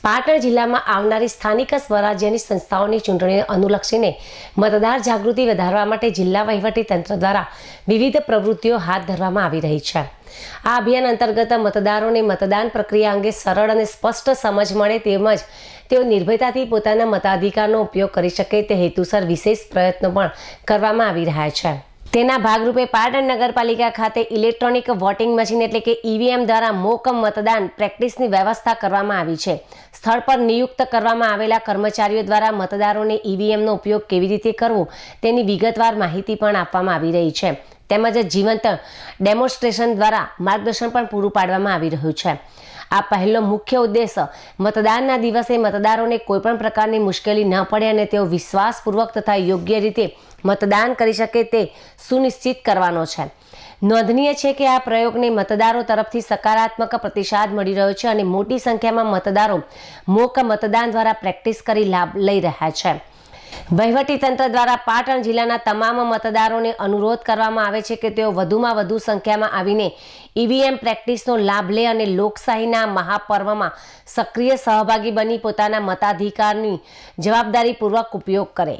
પાટણ જિલ્લામાં આવનારી સ્થાનિક સ્વરાજ્યની સંસ્થાઓની ચૂંટણીને અનુલક્ષીને મતદાર જાગૃતિ વધારવા માટે જિલ્લા વહીવટી તંત્ર દ્વારા વિવિધ પ્રવૃત્તિઓ હાથ ધરવામાં આવી રહી છે। આ અભિયાન અંતર્ગત મતદારોને મતદાન પ્રક્રિયા અંગે સરળ અને સ્પષ્ટ સમજ મળે તેમજ તેઓ નિર્ભયતાથી પોતાના મતાધિકારનો ઉપયોગ કરી શકે તે હેતુસર વિશેષ પ્રયત્નો પણ કરવામાં આવી રહ્યા છે। તેના ભાગરૂપે પાટણ નગરપાલિકા ખાતે ઇલેક્ટ્રોનિક વોટિંગ મશીન એટલે કે ઈવીએમ દ્વારા મોક મતદાન પ્રેક્ટિસની વ્યવસ્થા કરવામાં આવી છે। સ્થળ પર નિયુક્ત કરવામાં આવેલા કર્મચારીઓ દ્વારા મતદારોને ઈવીએમનો ઉપયોગ કેવી રીતે કરવો તેની વિગતવાર માહિતી પણ આપવામાં આવી રહી છે, તેમજ જીવંત ડેમોન્સ્ટ્રેશન દ્વારા માર્ગદર્શન પણ પૂરું પાડવામાં આવી રહ્યું છે। આ પહેલો મુખ્ય ઉદ્દેશ મતદાનના દિવસે મતદારોને કોઈપણ પ્રકારની મુશ્કેલી ન પડે અને તેઓ વિશ્વાસપૂર્વક તથા યોગ્ય રીતે મતદાન કરી શકે તે સુનિશ્ચિત કરવાનો છે। નોંધનીય છે કે આ પ્રયોગને મતદારો તરફથી સકારાત્મક પ્રતિસાદ મળી રહ્યો છે અને મોટી સંખ્યામાં મતદારો મોક મતદાન દ્વારા પ્રેક્ટિસ કરી લાભ લઈ રહ્યા છે। વહીવટીતંત્ર દ્વારા પાટણ જિલ્લાના તમામ મતદારોને અનુરોધ કરવામાં આવે છે કે તેઓ વધુમાં વધુ સંખ્યામાં આવીને ઈવીએમ પ્રેક્ટિસનો લાભ લે અને લોકશાહીના મહાપર્વમાં સક્રિય સહભાગી બની પોતાના મતાધિકારની જવાબદારીપૂર્વક ઉપયોગ કરે।